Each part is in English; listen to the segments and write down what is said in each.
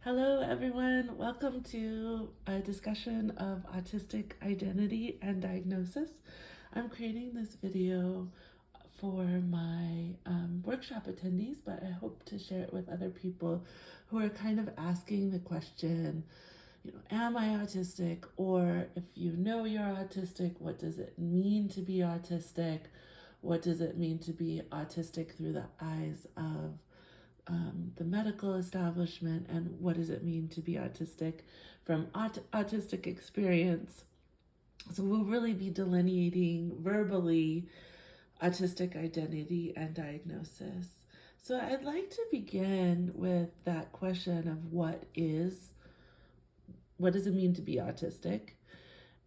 Hello, everyone. Welcome to a discussion of autistic identity and diagnosis. I'm creating this video for my workshop attendees, but I hope to share it with other people who are kind of asking the question, am I autistic? Or if you know you're autistic, what does it mean to be autistic? What does it mean to be autistic through the eyes of the medical establishment, and what does it mean to be autistic from autistic experience. So we'll really be delineating verbally autistic identity and diagnosis. So I'd like to begin with that question of what does it mean to be autistic?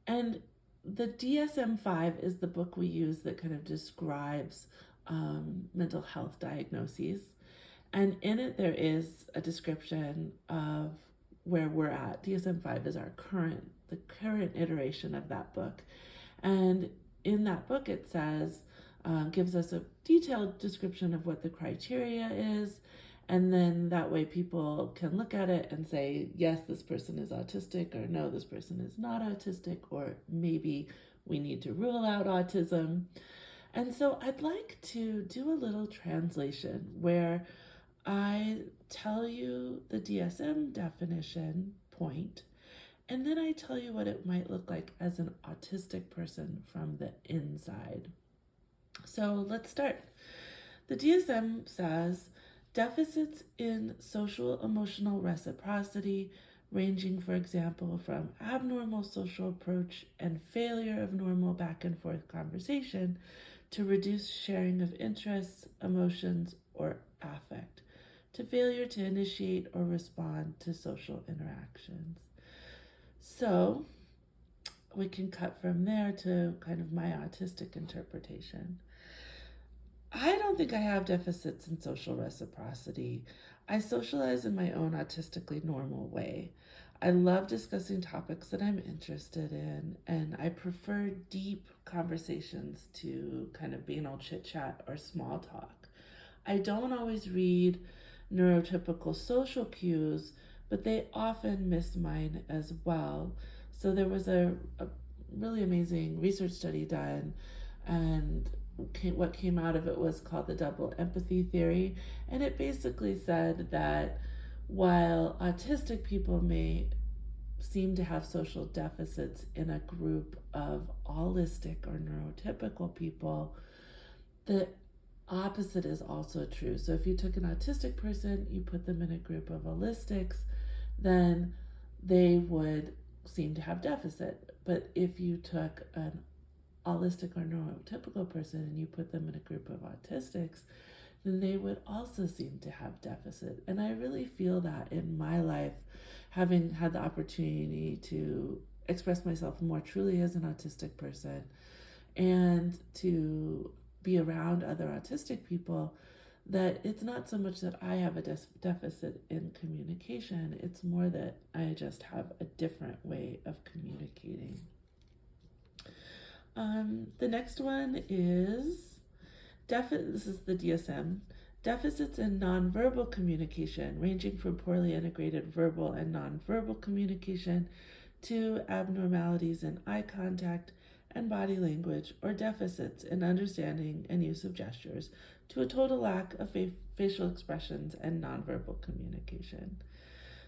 And the DSM-5 is the book we use that kind of describes mental health diagnoses. And in it, there is a description of where we're at. DSM-5 is the current iteration of that book. And in that book, it says, gives us a detailed description of what the criteria is. And then that way people can look at it and say, yes, this person is autistic, or no, this person is not autistic, or maybe we need to rule out autism. And so I'd like to do a little translation where I tell you the DSM definition point, and then I tell you what it might look like as an autistic person from the inside. So let's start. The DSM says deficits in social emotional reciprocity, ranging, for example, from abnormal social approach and failure of normal back and forth conversation to reduced sharing of interests, emotions, or affect, to failure to initiate or respond to social interactions. So we can cut from there to kind of my autistic interpretation. I don't think I have deficits in social reciprocity. I socialize in my own autistically normal way. I love discussing topics that I'm interested in, and I prefer deep conversations to kind of banal chit chat or small talk. I don't always read neurotypical social cues, but they often miss mine as well. So there was a really amazing research study done, and what came out of it was called the double empathy theory. And it basically said that while autistic people may seem to have social deficits in a group of allistic or neurotypical people, the opposite is also true. So if you took an autistic person, you put them in a group of allistics, then they would seem to have deficit. But if you took an allistic or neurotypical person and you put them in a group of autistics, then they would also seem to have deficit. And I really feel that in my life, having had the opportunity to express myself more truly as an autistic person and to be around other autistic people, that it's not so much that I have a deficit in communication, it's more that I just have a different way of communicating. The next one is this is the DSM. Deficits in nonverbal communication, ranging from poorly integrated verbal and nonverbal communication to abnormalities in eye contact and body language, or deficits in understanding and use of gestures, to a total lack of facial expressions and nonverbal communication.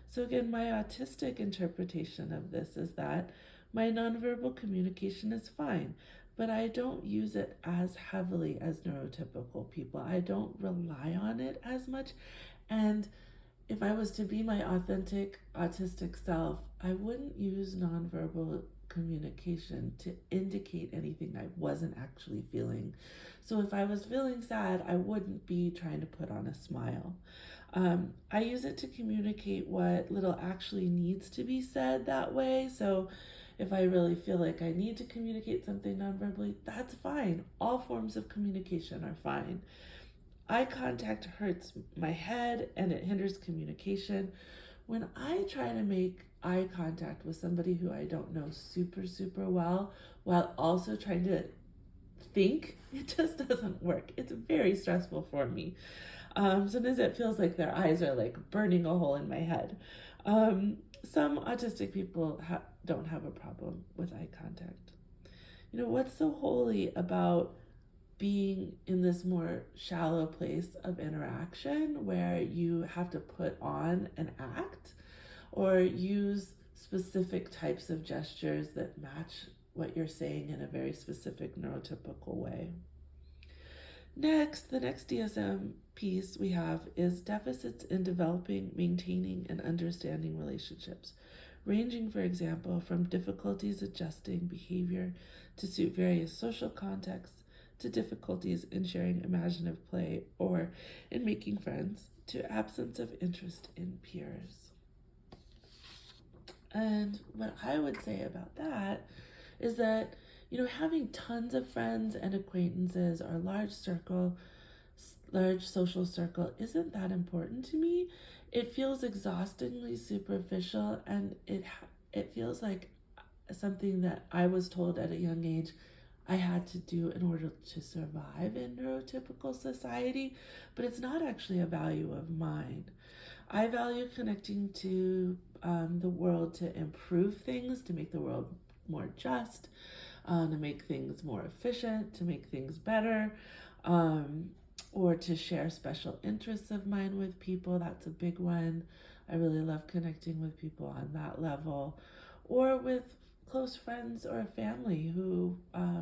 So again, my autistic interpretation of this is that my nonverbal communication is fine, but I don't use it as heavily as neurotypical people. I don't rely on it as much. And if I was to be my authentic autistic self, I wouldn't use nonverbal communication to indicate anything I wasn't actually feeling. So if I was feeling sad, I wouldn't be trying to put on a smile. I use it to communicate what little actually needs to be said that way. So if I really feel like I need to communicate something nonverbally, that's fine. All forms of communication are fine. Eye contact hurts my head and it hinders communication. When I try to make eye contact with somebody who I don't know super well, while also trying to think, it just doesn't work. It's very stressful for me. Sometimes it feels like their eyes are like burning a hole in my head. Some autistic people don't have a problem with eye contact. What's so holy about being in this more shallow place of interaction where you have to put on an act or use specific types of gestures that match what you're saying in a very specific neurotypical way? Next, the next DSM piece we have is deficits in developing, maintaining, and understanding relationships, ranging, for example, from difficulties adjusting behavior to suit various social contexts, to difficulties in sharing imaginative play or in making friends, to absence of interest in peers. And what I would say about that is that, having tons of friends and acquaintances or large social circle isn't that important to me. It feels exhaustingly superficial, and it feels like something that I was told at a young age I had to do in order to survive in neurotypical society, but it's not actually a value of mine. I value connecting to the world to improve things, to make the world more just, to make things more efficient, to make things better, or to share special interests of mine with people. That's a big one. I really love connecting with people on that level, or with close friends or family who, I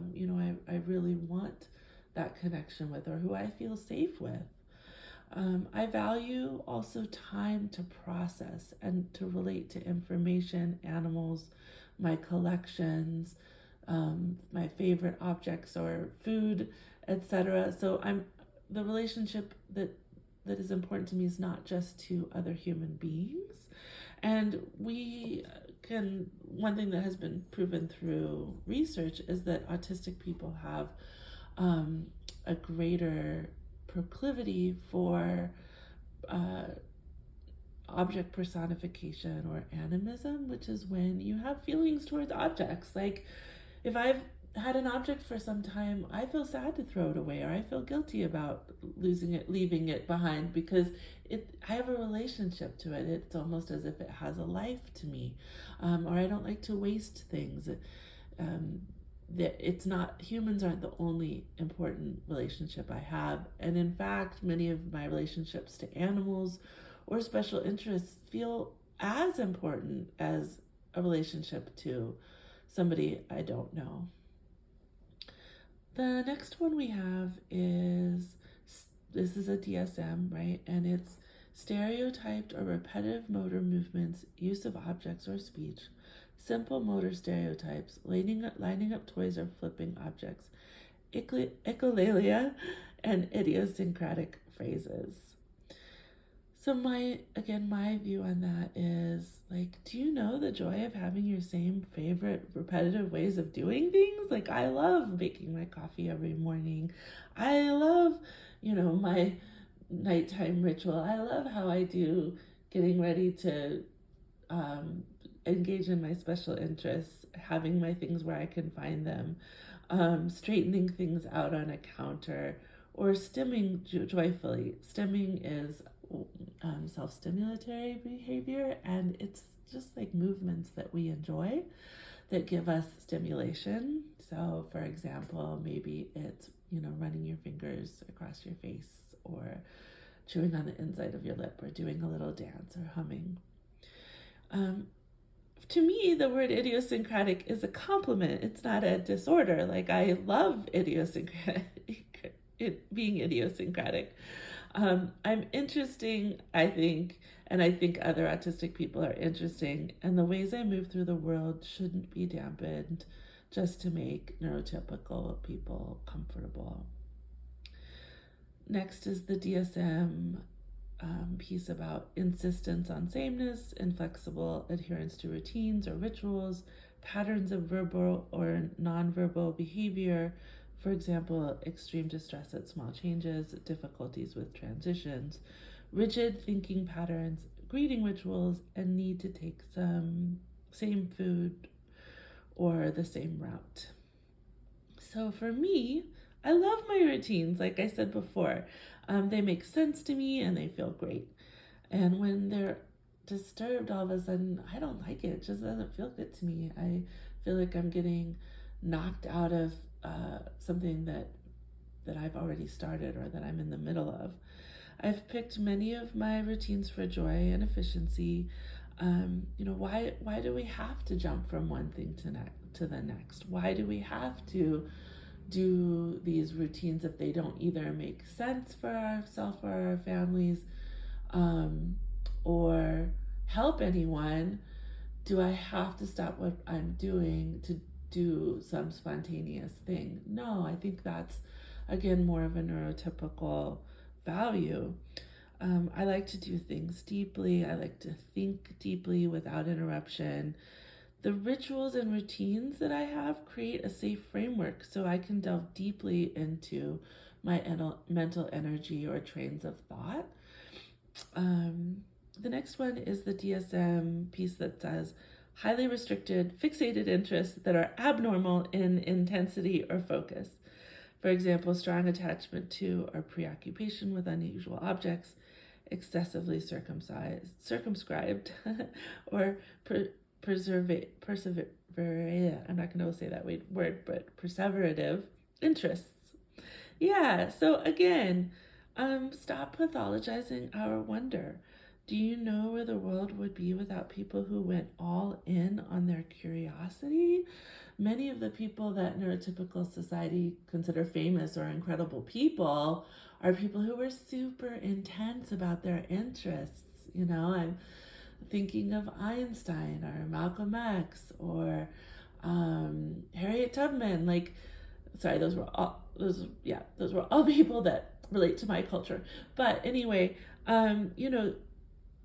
really want that connection with, or who I feel safe with. I value also time to process and to relate to information, animals, my collections, my favorite objects or food, etc. So the relationship that is important to me is not just to other human beings. And one thing that has been proven through research is that autistic people have a greater proclivity for object personification or animism, which is when you have feelings towards objects. Like if I've had an object for some time, I feel sad to throw it away, or I feel guilty about losing it, leaving it behind, because I have a relationship to it. It's almost as if it has a life to me, or I don't like to waste things. It's not, humans aren't the only important relationship I have, and in fact, many of my relationships to animals or special interests feel as important as a relationship to somebody I don't know. The next one we have is, this is a DSM, right? And it's stereotyped or repetitive motor movements, use of objects or speech, simple motor stereotypes, lining up toys or flipping objects, echolalia, and idiosyncratic phrases. So my view on that is like, do you know the joy of having your same favorite repetitive ways of doing things? Like, I love making my coffee every morning. I love, my nighttime ritual. I love how I do getting ready to engage in my special interests, having my things where I can find them, straightening things out on a counter, or stimming joyfully. Stimming is self-stimulatory behavior, and it's just like movements that we enjoy that give us stimulation. So for example, maybe it's running your fingers across your face, or chewing on the inside of your lip, or doing a little dance, or humming. To me, the word idiosyncratic is a compliment. It's not a disorder. Like, I love idiosyncratic, being idiosyncratic. I'm interesting, I think, and I think other autistic people are interesting, and the ways I move through the world shouldn't be dampened just to make neurotypical people comfortable. Next is the DSM piece about insistence on sameness, inflexible adherence to routines or rituals, patterns of verbal or nonverbal behavior, for example, extreme distress at small changes, difficulties with transitions, rigid thinking patterns, greeting rituals, and need to take some same food or the same route. So for me, I love my routines, like I said before. They make sense to me and they feel great. And when they're disturbed all of a sudden, I don't like it. It just doesn't feel good to me. I feel like I'm getting knocked out of something that I've already started or that I'm in the middle of. I've picked many of my routines for joy and efficiency. Why do we have to jump from one thing to the next? Why do we have to do these routines if they don't either make sense for ourselves or our families, or help anyone? Do I have to stop what I'm doing to do some spontaneous thing? No, I think that's, again, more of a neurotypical value. I like to do things deeply. I like to think deeply without interruption. The rituals and routines that I have create a safe framework so I can delve deeply into my mental energy or trains of thought. The next one is the DSM piece that says highly restricted, fixated interests that are abnormal in intensity or focus. For example, strong attachment to or preoccupation with unusual objects, excessively circumscribed, or I'm not going to say that word, but perseverative interests. Yeah, so again, stop pathologizing our wonder. Do you know where the world would be without people who went all in on their curiosity? Many of the people that neurotypical society consider famous or incredible people are people who were super intense about their interests. I'm thinking of Einstein or Malcolm X or Harriet Tubman. Those were all people that relate to my culture. But anyway,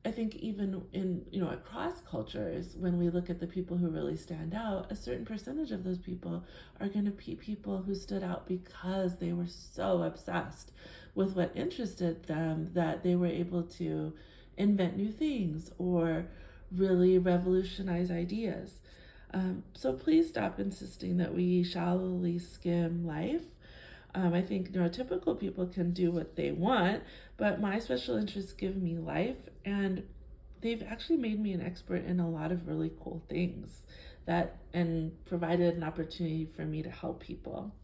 I think even in, across cultures, when we look at the people who really stand out, a certain percentage of those people are going to be people who stood out because they were so obsessed with what interested them that they were able to invent new things or really revolutionize ideas. So please stop insisting that we shallowly skim life. I think neurotypical people can do what they want, but my special interests give me life, and they've actually made me an expert in a lot of really cool things and provided an opportunity for me to help people.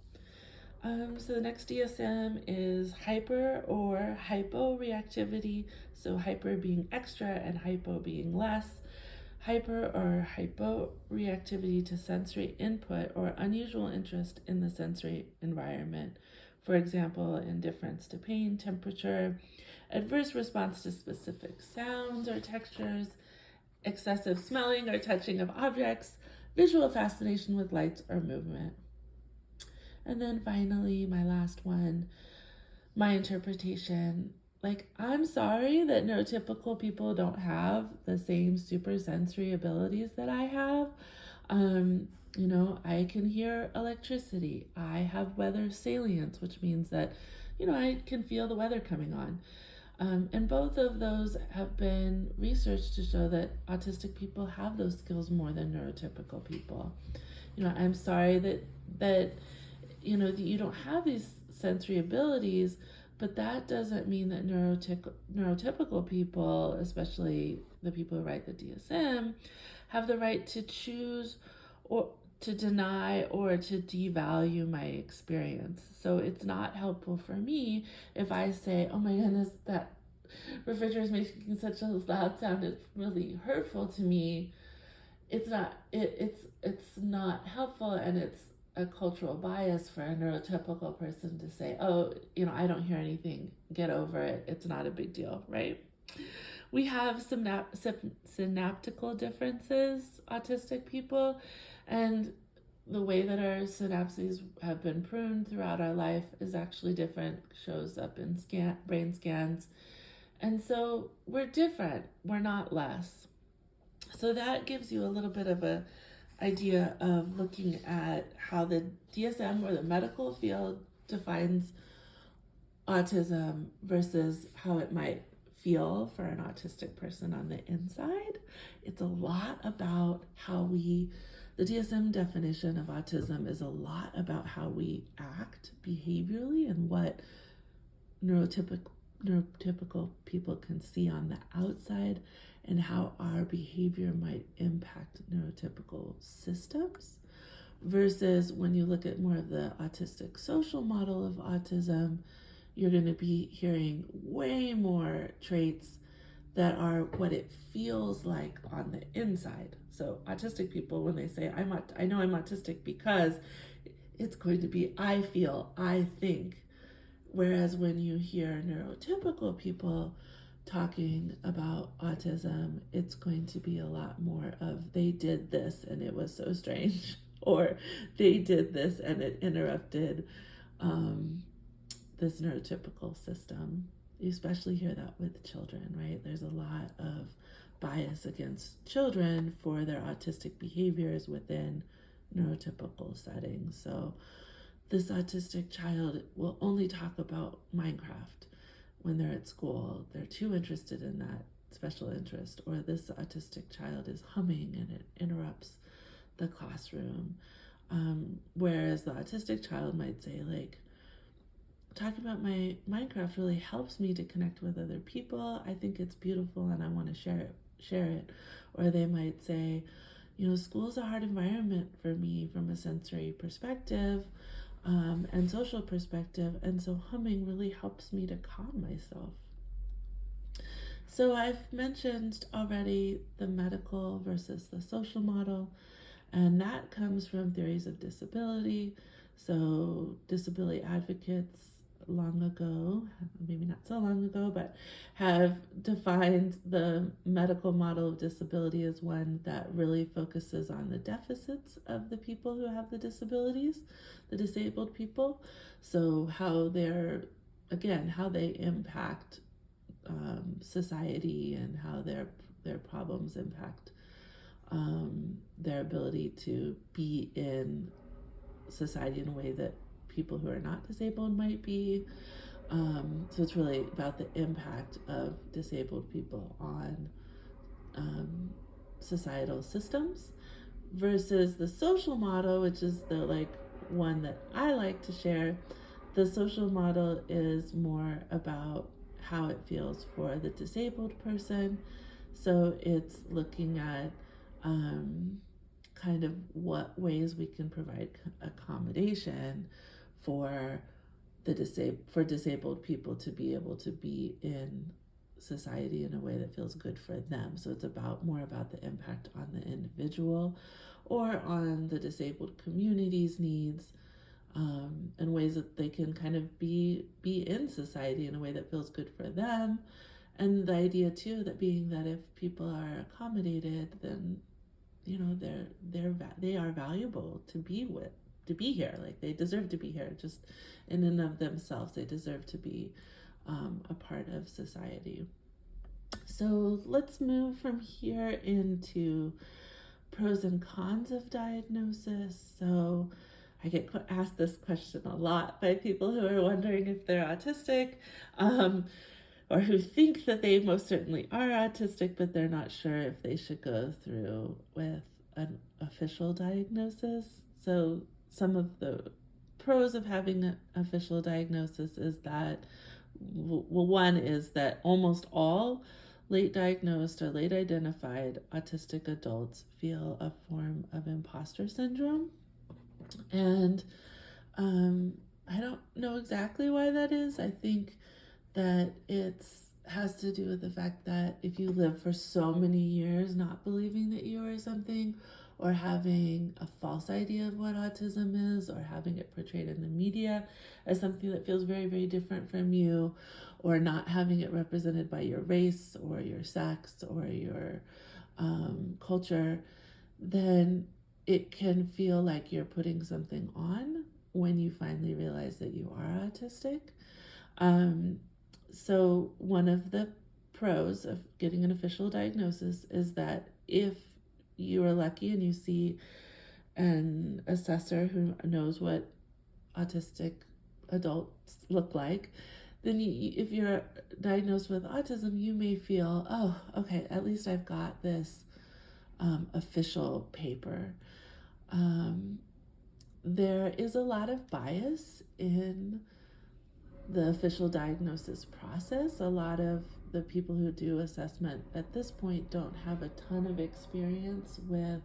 So the next DSM is hyper or hyporeactivity. So hyper being extra and hypo being less. Hyper or hyporeactivity to sensory input or unusual interest in the sensory environment. For example, indifference to pain, temperature, adverse response to specific sounds or textures, excessive smelling or touching of objects, visual fascination with lights or movement. And then finally, my last one, my interpretation. I'm sorry that neurotypical people don't have the same super sensory abilities that I have. I can hear electricity. I have weather salience, which means that, I can feel the weather coming on. And both of those have been researched to show that autistic people have those skills more than neurotypical people. I'm sorry that you don't have these sensory abilities, but that doesn't mean that neurotypical people, especially the people who write the DSM, have the right to choose or to deny or to devalue my experience. So it's not helpful for me if I say, oh my goodness, that refrigerator is making such a loud sound, it's really hurtful to me. It's not helpful, and it's a cultural bias for a neurotypical person to say, oh, I don't hear anything, get over it, it's not a big deal, right? We have synaptical differences, autistic people, and the way that our synapses have been pruned throughout our life is actually different, shows up in brain scans. And so we're different, we're not less. So that gives you a little bit of a idea of looking at how the DSM or the medical field defines autism versus how it might feel for an autistic person on the inside. It's a lot about how the DSM definition of autism is a lot about how we act behaviorally and what neurotypical people can see on the outside, and how our behavior might impact neurotypical systems. Versus when you look at more of the autistic social model of autism, you're going to be hearing way more traits that are what it feels like on the inside. So autistic people, when they say, I know I'm autistic because it's going to be, I feel, I think. Whereas when you hear neurotypical people talking about autism, it's going to be a lot more of, they did this and it was so strange, or they did this and it interrupted this neurotypical system. You especially hear that with children, right? There's a lot of bias against children for their autistic behaviors within neurotypical settings. So this autistic child will only talk about Minecraft when they're at school. They're too interested in that special interest. Or this autistic child is humming and it interrupts the classroom. Whereas the autistic child might say, like, talking about my Minecraft really helps me to connect with other people. I think it's beautiful and I want to share it. Or they might say, school's a hard environment for me from a sensory perspective and social perspective, and so humming really helps me to calm myself. So I've mentioned already the medical versus the social model, and that comes from theories of disability. So disability advocates long ago, maybe not so long ago, but have defined the medical model of disability as one that really focuses on the deficits of the people who have the disabilities, the disabled people. So how they impact society, and how their problems impact their ability to be in society in a way that people who are not disabled might be. So it's really about the impact of disabled people on societal systems, versus the social model, which is the one that I like to share. The social model is more about how it feels for the disabled person. So it's looking at kind of what ways we can provide accommodation for disabled people to be able to be in society in a way that feels good for them. So it's more about the impact on the individual or on the disabled community's needs, and ways that they can kind of be in society in a way that feels good for them. And the idea too that if people are accommodated, then they are valuable to be here. Like, they deserve to be here just in and of themselves. They deserve to be a part of society. So let's move from here into pros and cons of diagnosis. So I get asked this question a lot by people who are wondering if they're autistic, or who think that they most certainly are autistic, but they're not sure if they should go through with an official diagnosis. So some of the pros of having an official diagnosis is that, one is that almost all late diagnosed or late identified autistic adults feel a form of imposter syndrome. And I don't know exactly why that is. I think that it has to do with the fact that if you live for so many years not believing that you are something, or having a false idea of what autism is, or having it portrayed in the media as something that feels very, very different from you, or not having it represented by your race or your sex or your culture, then it can feel like you're putting something on when you finally realize that you are autistic. So one of the pros of getting an official diagnosis is that if you are lucky and you see an assessor who knows what autistic adults look like, then if you're diagnosed with autism, you may feel, oh, okay, at least I've got this official paper. There is a lot of bias in the official diagnosis process. A lot of the people who do assessment at this point don't have a ton of experience with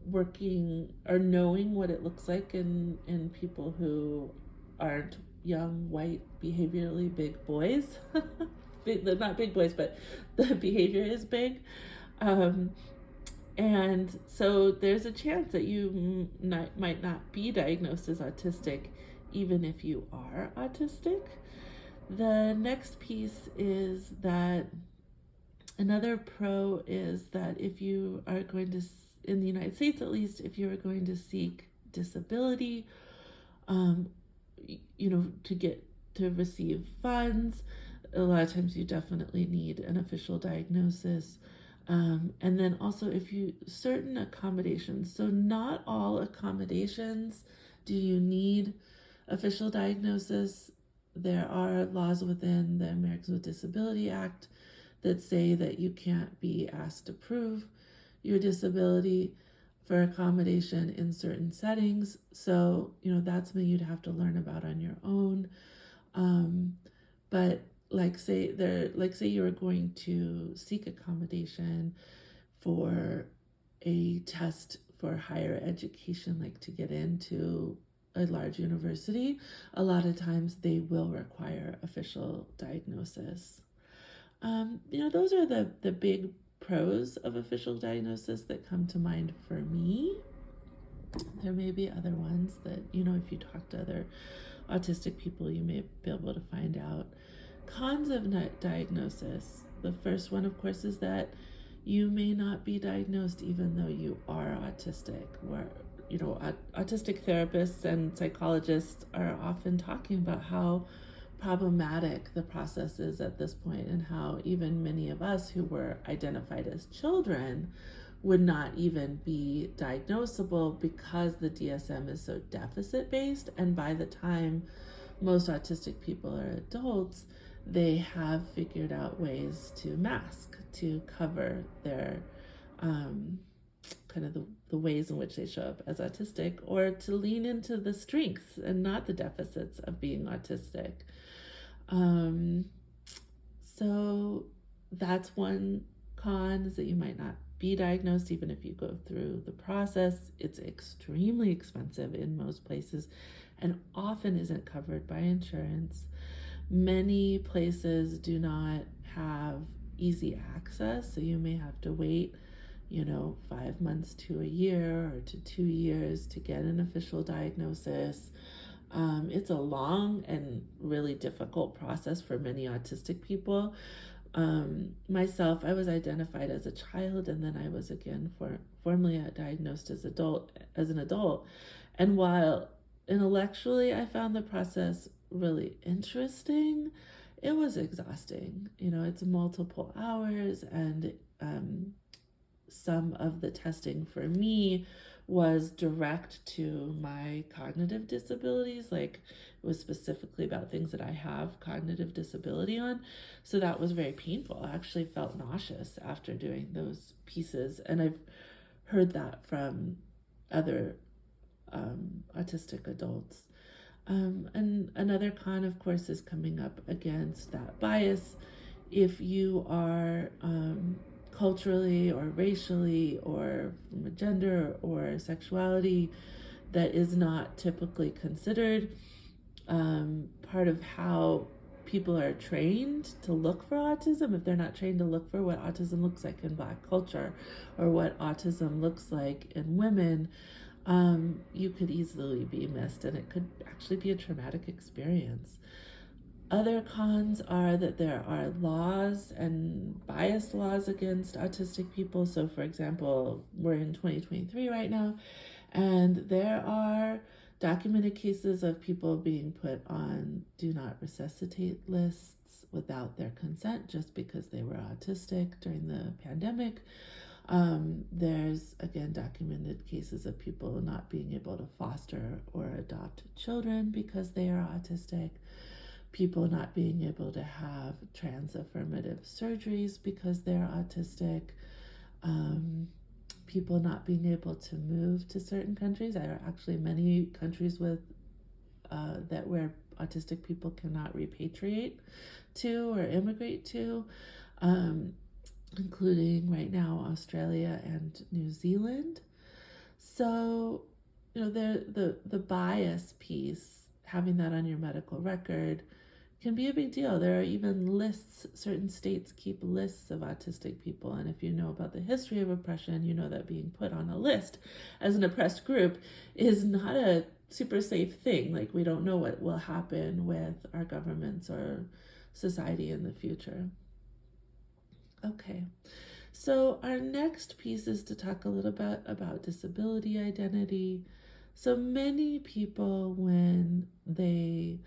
working or knowing what it looks like in people who aren't young, white, behaviorally big boys. Not big boys, but the behavior is big. And so there's a chance that you might not be diagnosed as autistic, even if you are autistic. The next piece is that another pro is that if you are going to, in the United States at least, if you are going to seek disability, to receive funds, a lot of times you definitely need an official diagnosis. And then also certain accommodations, so not all accommodations do you need official diagnosis. There are laws within the Americans with Disability Act that say that you can't be asked to prove your disability for accommodation in certain settings. So, that's something you'd have to learn about on your own. But say you were going to seek accommodation for a test for higher education, like to get into a large university, a lot of times they will require official diagnosis. Those are the big pros of official diagnosis that come to mind for me. There may be other ones that, if you talk to other autistic people, you may be able to find out. Cons of diagnosis. The first one, of course, is that you may not be diagnosed even though you are autistic. Where, autistic therapists and psychologists are often talking about how problematic the process is at this point, and how even many of us who were identified as children would not even be diagnosable because the DSM is so deficit based, and by the time most autistic people are adults, they have figured out ways to mask, to cover their kind of the ways in which they show up as autistic, or to lean into the strengths and not the deficits of being autistic. So that's one con, is that you might not be diagnosed even if you go through the process. It's extremely expensive in most places and often isn't covered by insurance. Many places do not have easy access, so you may have to wait 5 months to a year or to 2 years to get an official diagnosis. It's a long and really difficult process for many autistic people. Myself, I was identified as a child, and then I was again formally diagnosed as an adult. And while intellectually I found the process really interesting, it was exhausting. It's multiple hours, and some of the testing for me was direct to my cognitive disabilities. Like, it was specifically about things that I have cognitive disability on. So that was very painful. I actually felt nauseous after doing those pieces. And I've heard that from other autistic adults. And another con, of course, is coming up against that bias. If you are culturally or racially or from a gender or sexuality that is not typically considered part of how people are trained to look for autism, if they're not trained to look for what autism looks like in Black culture or what autism looks like in women, you could easily be missed, and it could actually be a traumatic experience. Other cons are that there are laws and biased laws against autistic people. So, for example, we're in 2023 right now, and there are documented cases of people being put on do not resuscitate lists without their consent just because they were autistic during the pandemic. There's, again, documented cases of people not being able to foster or adopt children because they are autistic. people not being able to have trans affirmative surgeries because they're autistic, people not being able to move to certain countries. There are actually many countries with that where autistic people cannot repatriate to or immigrate to, including right now Australia and New Zealand. So, the bias piece, having that on your medical record, can be a big deal. There are even lists, certain states keep lists of autistic people, and if you know about the history of oppression, you know that being put on a list as an oppressed group is not a super safe thing. Like, we don't know what will happen with our governments or society in the future. Okay, so our next piece is to talk a little bit about disability identity. So many people, when they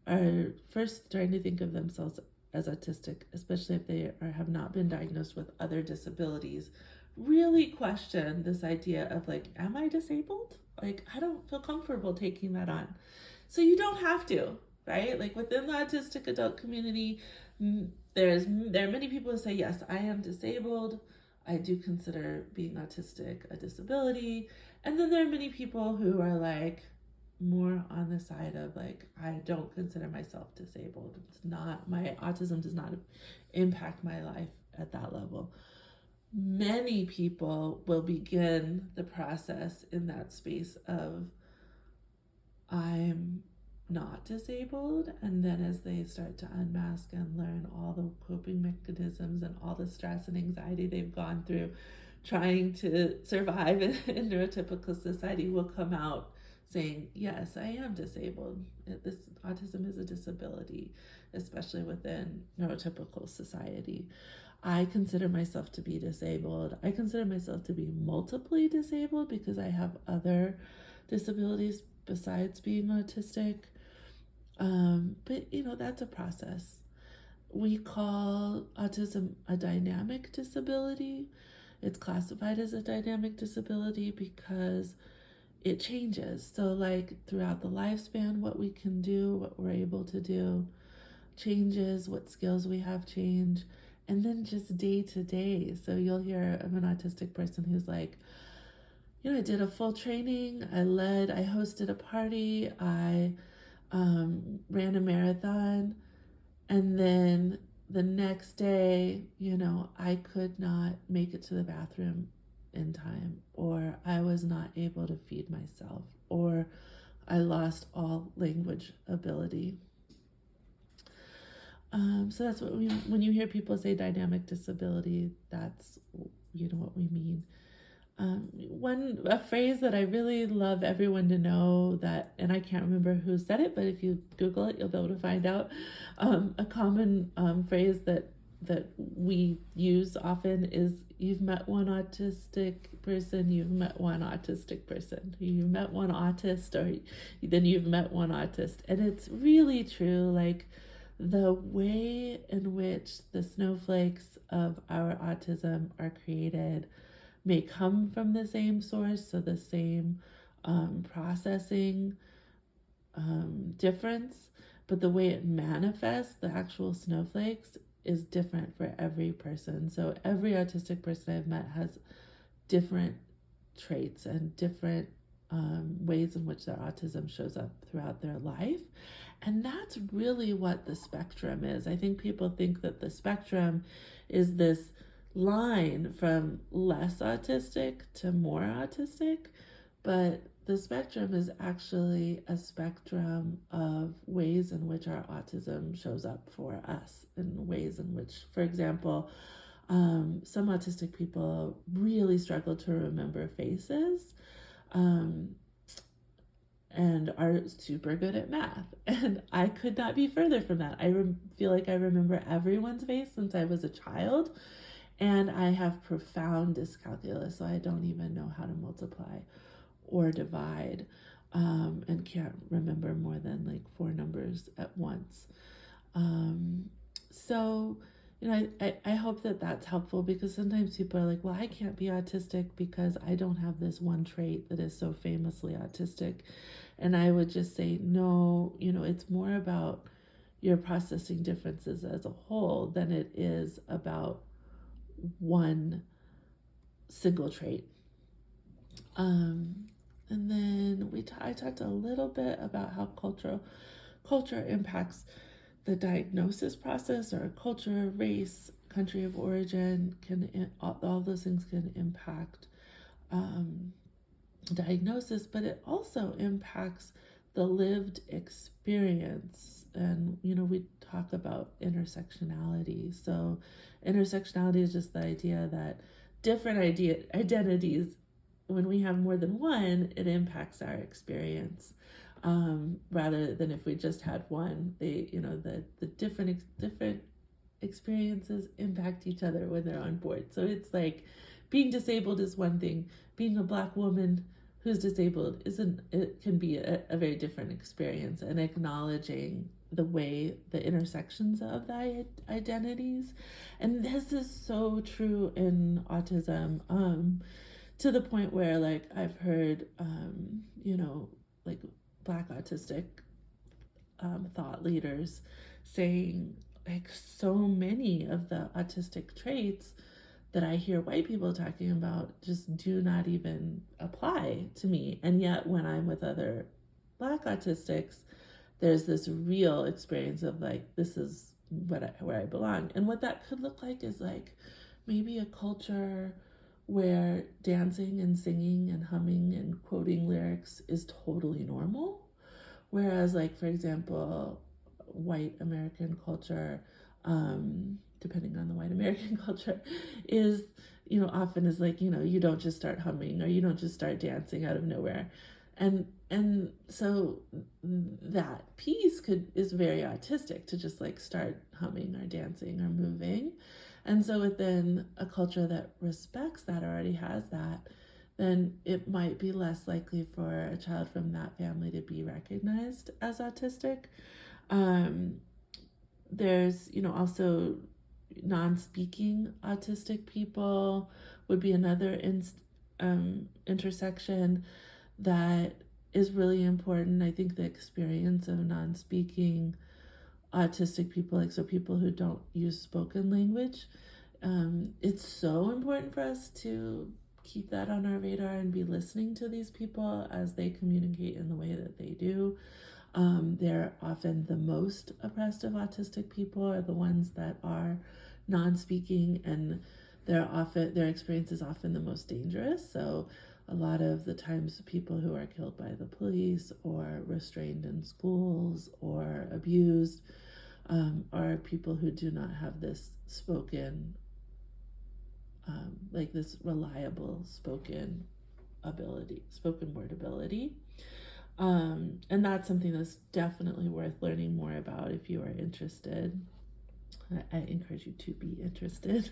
are first trying to think of themselves as autistic, especially if they have not been diagnosed with other disabilities, really question this idea of like, am I disabled? Like, I don't feel comfortable taking that on. So you don't have to, right? Like, within the autistic adult community, there are many people who say, yes, I am disabled. I do consider being autistic a disability. And then there are many people who are like, more on the side of like, I don't consider myself disabled. It's not, my autism does not impact my life at that level. Many people will begin the process in that space of, I'm not disabled, and then as they start to unmask and learn all the coping mechanisms and all the stress and anxiety they've gone through trying to survive in neurotypical society, will come out saying, yes, I am disabled. This autism is a disability, especially within neurotypical society. I consider myself to be disabled. I consider myself to be multiply disabled because I have other disabilities besides being autistic. But that's a process. We call autism a dynamic disability. It's classified as a dynamic disability because it changes. So like throughout the lifespan, what we can do, what we're able to do changes, what skills we have change, and then just day to day. So you'll hear of an autistic person who's like, I did a full training, I hosted a party, I ran a marathon, and then the next day, I could not make it to the bathroom in time, or I was not able to feed myself, or I lost all language ability. So that's what when you hear people say dynamic disability, that's what we mean. A phrase that I really love everyone to know, that, and I can't remember who said it, but if you Google it, you'll be able to find out. A common phrase that we use often is, you've met one autistic person, you've met one autistic person. You've met one autist, or then you've met one autist. And it's really true. Like, the way in which the snowflakes of our autism are created may come from the same source, so the same processing difference, but the way it manifests, the actual snowflakes, is different for every person. So every autistic person I've met has different traits and different ways in which their autism shows up throughout their life. And that's really what the spectrum is. I think people think that the spectrum is this line from less autistic to more autistic, but the spectrum is actually a spectrum of ways in which our autism shows up for us, in ways in which, for example, some autistic people really struggle to remember faces, and are super good at math. And I could not be further from that. I feel like I remember everyone's face since I was a child, and I have profound dyscalculia, so I don't even know how to multiply or divide, and can't remember more than like 4 numbers at once. So, I hope that that's helpful, because sometimes people are like, well, I can't be autistic because I don't have this one trait that is so famously autistic. And I would just say, no, it's more about, you're processing differences as a whole than it is about one single trait. And then I talked a little bit about how culture impacts the diagnosis process, or culture, race, country of origin all those things can impact diagnosis, but it also impacts the lived experience. And we talk about intersectionality. So intersectionality is just the idea that different identities, when we have more than one, it impacts our experience, rather than if we just had one. The different experiences impact each other when they're on board. So it's like being disabled is one thing. Being a Black woman who's disabled can be a very different experience, and acknowledging the intersections of the identities. And this is so true in autism, to the point where, like, I've heard like Black autistic thought leaders saying, like, so many of the autistic traits that I hear white people talking about just do not even apply to me. And yet when I'm with other Black autistics, there's this real experience of, like, this is where I belong. And what that could look like is, like, maybe a culture where dancing and singing and humming and quoting lyrics is totally normal. Whereas, like, for example, white American culture, depending on the white American culture, is, often is like, you don't just start humming, or you don't just start dancing out of nowhere. And so that piece is very autistic, to just, like, start humming or dancing or moving. And so within a culture that respects that, or already has that, then it might be less likely for a child from that family to be recognized as autistic. There's, also non-speaking autistic people would be another intersection that is really important. I think the experience of non-speaking autistic people, like, so people who don't use spoken language, it's so important for us to keep that on our radar and be listening to these people as they communicate in the way that they do. They're often the most oppressed of autistic people, are the ones that are non-speaking, and their experience is often the most dangerous. So a lot of the times people who are killed by the police or restrained in schools or abused are people who do not have this spoken, like, this reliable spoken word ability. And that's something that's definitely worth learning more about if you are interested. I encourage you to be interested.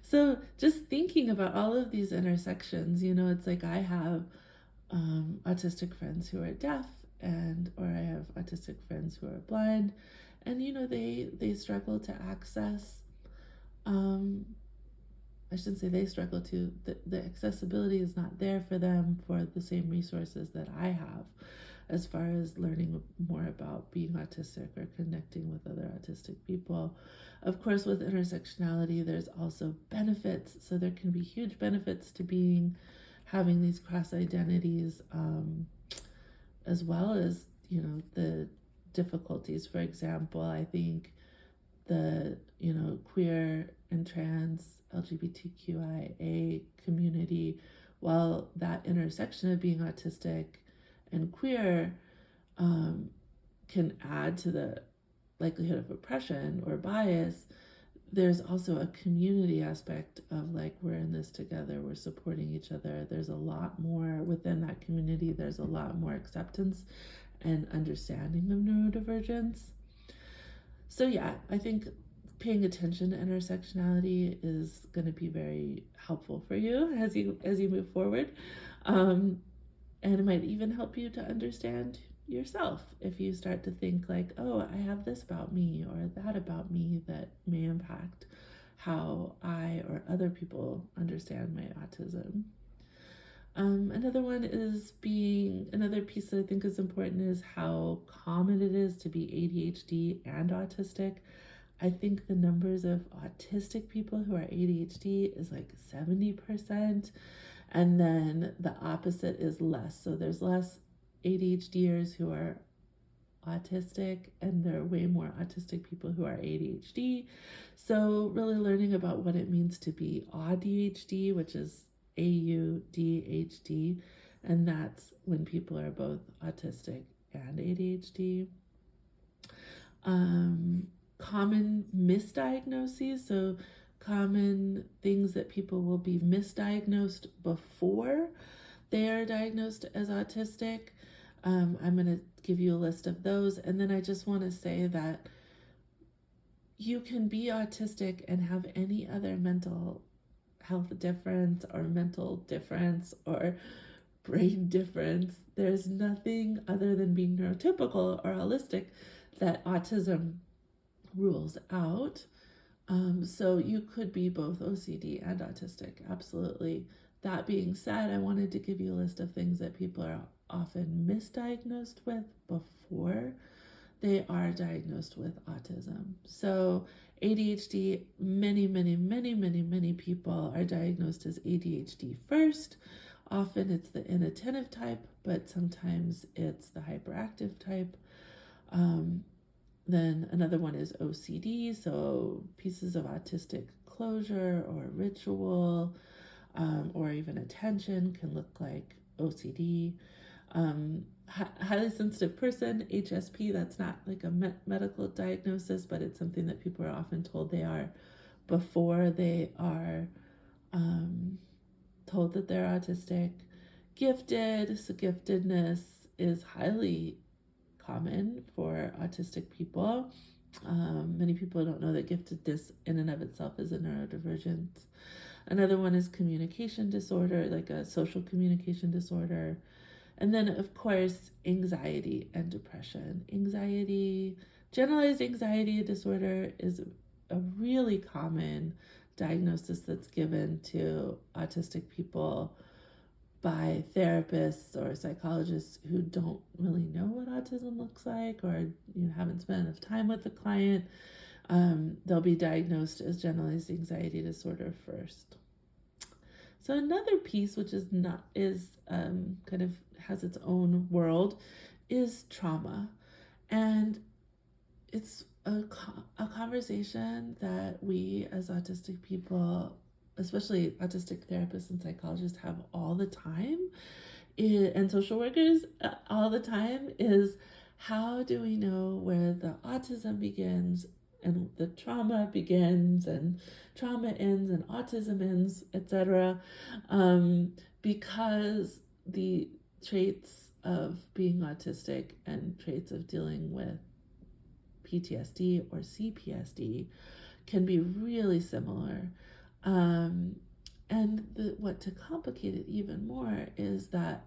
So just thinking about all of these intersections, it's like I have autistic friends who are deaf, or I have autistic friends who are blind, and they struggle to access, I shouldn't say they struggle to, the accessibility is not there for them for the same resources that I have, as far as learning more about being autistic or connecting with other autistic people. Of course, with intersectionality, there's also benefits. So there can be huge benefits to having these cross identities, as well as, the difficulties. For example, I think the, queer and trans LGBTQIA community, while that intersection of being autistic and queer can add to the likelihood of oppression or bias, there's also a community aspect of, like, we're in this together, we're supporting each other. There's a lot more within that community. There's a lot more acceptance and understanding of neurodivergence. So yeah, I think paying attention to intersectionality is going to be very helpful for you as you move forward, and it might even help you to understand yourself if you start to think, like, oh, I have this about me or that about me that may impact how I or other people understand my autism. Another piece that I think is important is how common it is to be ADHD and autistic. I think the numbers of autistic people who are ADHD is like 70%, and then the opposite is less. So there's less ADHDers who are autistic, and there are way more autistic people who are ADHD. So, really learning about what it means to be ADHD, which is AUDHD, and that's when people are both autistic and ADHD. Common misdiagnoses, so common things that people will be misdiagnosed before they are diagnosed as autistic. I'm going to give you a list of those, and then I just want to say that you can be autistic and have any other mental health difference or mental difference or brain difference. There's nothing other than being neurotypical or holistic that autism rules out. So you could be both OCD and autistic, absolutely. That being said, I wanted to give you a list of things that people are often misdiagnosed with before they are diagnosed with autism. So ADHD, many people are diagnosed as ADHD first. Often it's the inattentive type, but sometimes it's the hyperactive type. Then another one is OCD, so pieces of autistic closure or ritual, or even attention can look like OCD. Highly sensitive person, HSP, that's not like a medical diagnosis, but it's something that people are often told they are before they are told that they're autistic. Gifted, so giftedness is highly common for autistic people. Many people don't know that giftedness in and of itself is a neurodivergence. Another one is communication disorder, like a social communication disorder. And then, of course, anxiety and depression. Generalized anxiety disorder is a really common diagnosis that's given to autistic people by therapists or psychologists who don't really know what autism looks like, or haven't spent enough time with the client. They'll be diagnosed as generalized anxiety disorder first. So another piece, which is kind of has its own world, is trauma, and it's a conversation that we as autistic people, especially autistic therapists and psychologists, have all the time, and social workers all the time, is how do we know where the autism begins and the trauma begins and trauma ends and autism ends, etc. Because the traits of being autistic and traits of dealing with PTSD or CPSD can be really similar. What to complicate it even more is that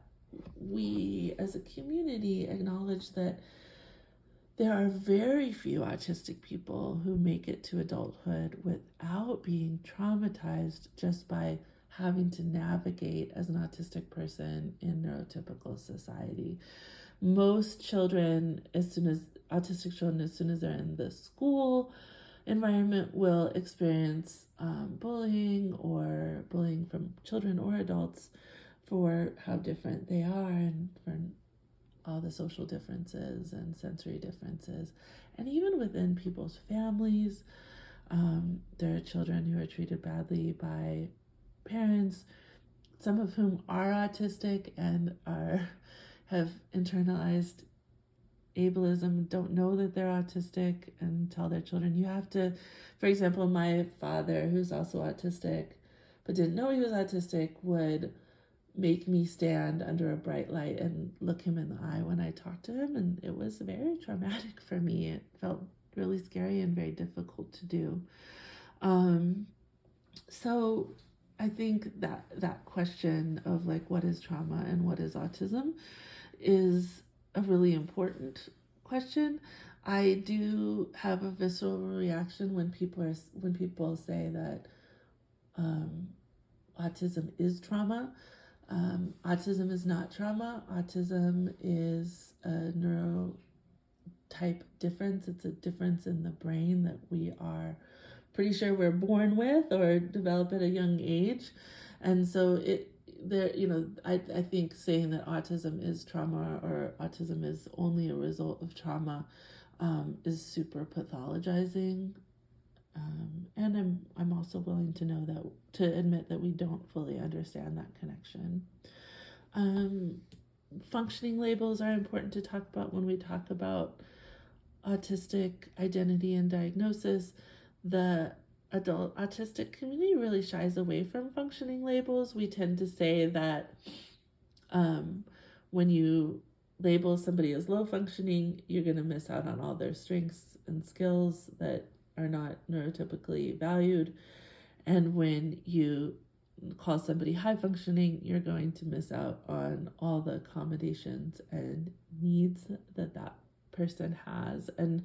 we as a community acknowledge that there are very few autistic people who make it to adulthood without being traumatized just by having to navigate as an autistic person in neurotypical society. Most children, autistic children, as soon as they're in the school environment, will experience bullying from children or adults for how different they are and for all the social differences and sensory differences. And even within people's families, there are children who are treated badly by parents, some of whom are autistic and have internalized ableism, don't know that they're autistic, and tell their children, you have to, for example, my father, who's also autistic but didn't know he was autistic, would make me stand under a bright light and look him in the eye when I talked to him, and it was very traumatic for me. It felt really scary and very difficult to do. So I think that question of like what is trauma and what is autism is a really important question. I do have a visceral reaction when people say that autism is trauma. Autism is not trauma. Autism is a neurotype difference. It's a difference in the brain that we are pretty sure we're born with or develop at a young age. And so I think saying that autism is trauma or autism is only a result of trauma is super pathologizing. And I'm also willing to admit that we don't fully understand that connection. Functioning labels are important to talk about when we talk about autistic identity and diagnosis. The adult autistic community really shies away from functioning labels. We tend to say that when you label somebody as low functioning, you're going to miss out on all their strengths and skills that are not neurotypically valued. And when you call somebody high functioning, you're going to miss out on all the accommodations and needs that person has. And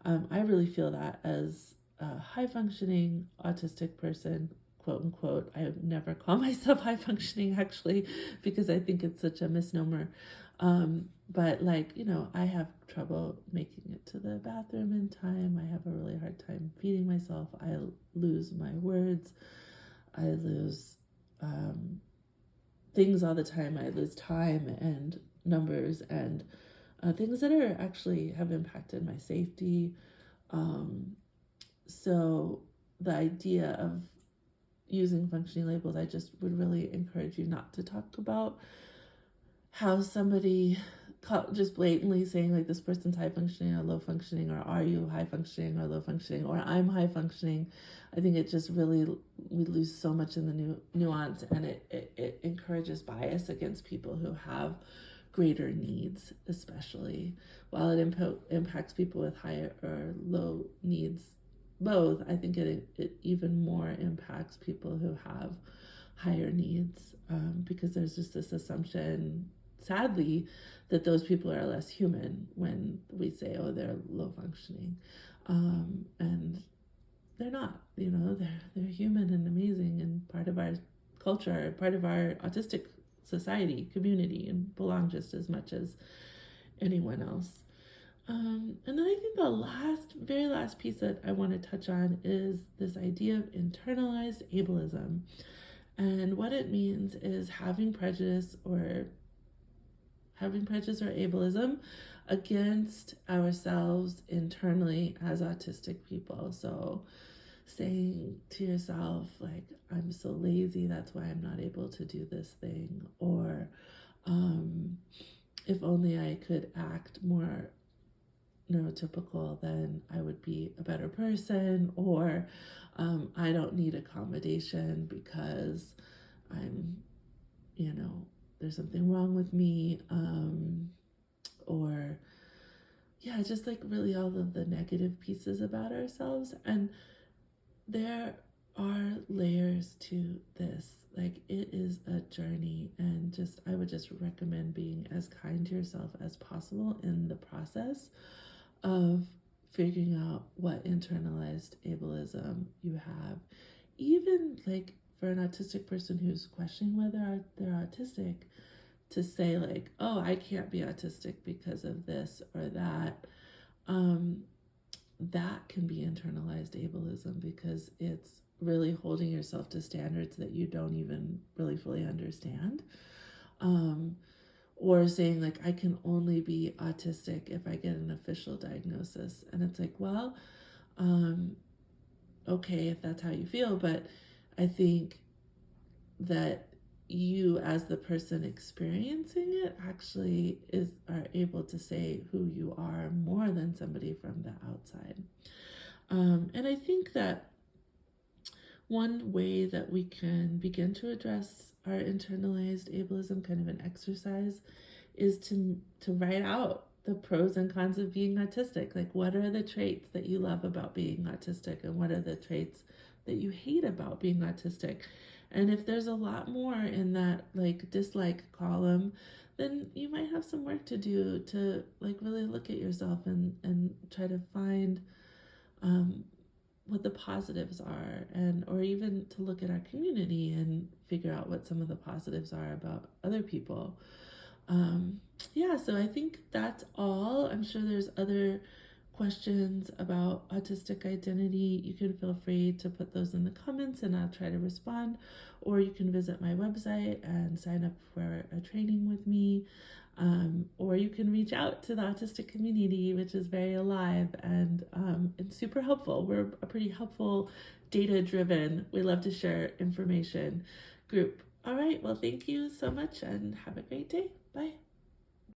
I really feel that as a high functioning autistic person, quote unquote. I would never call myself high functioning actually, because I think it's such a misnomer. But I have trouble making it to the bathroom in time. I have a really hard time feeding myself. I lose my words. I lose things all the time. I lose time and numbers and things that are actually have impacted my safety. So the idea of using functioning labels, I just would really encourage you not to talk about how somebody just blatantly saying like this person's high functioning or low functioning, or are you high functioning or low functioning, or I'm high functioning. I think it just really, we lose so much in the nuance, and it encourages bias against people who have greater needs, especially while it impacts people with higher or low needs both. I think it even more impacts people who have higher needs, because there's just this assumption, sadly, that those people are less human when we say, oh, they're low functioning, and they're not. They're human and amazing and part of our culture, part of our autistic society community, and belong just as much as anyone else. And then I think the very last piece that I want to touch on is this idea of internalized ableism. And what it means is having prejudice or ableism against ourselves internally as autistic people. So saying to yourself, like, I'm so lazy, that's why I'm not able to do this thing. Or if only I could act more neurotypical, then I would be a better person. Or I don't need accommodation because I'm, there's something wrong with me. Or just like really all of the negative pieces about ourselves. And there are layers to this. Like, it is a journey, and I would just recommend being as kind to yourself as possible in the process of figuring out what internalized ableism you have. Even like for an autistic person who's questioning whether they're autistic, to say like, oh, I can't be autistic because of this or that, that can be internalized ableism, because it's really holding yourself to standards that you don't even really fully understand. Or saying like, I can only be autistic if I get an official diagnosis. And it's like, well, okay, if that's how you feel, but I think that you as the person experiencing it actually are able to say who you are more than somebody from the outside. And I think that one way that we can begin to address our internalized ableism, kind of an exercise, is to write out the pros and cons of being autistic. Like, what are the traits that you love about being autistic, and what are the traits that you hate about being autistic? And if there's a lot more in that like dislike column, then you might have some work to do to like really look at yourself and try to find what the positives are, and or even to look at our community and figure out what some of the positives are about other people. Yeah, so I think that's all. I'm sure there's other questions about autistic identity. You can feel free to put those in the comments and I'll try to respond. Or you can visit my website and sign up for a training with me. Or you can reach out to the autistic community, which is very alive and it's super helpful. We're a pretty helpful, data-driven, we love to share information group. All right, well, thank you so much and have a great day. Bye.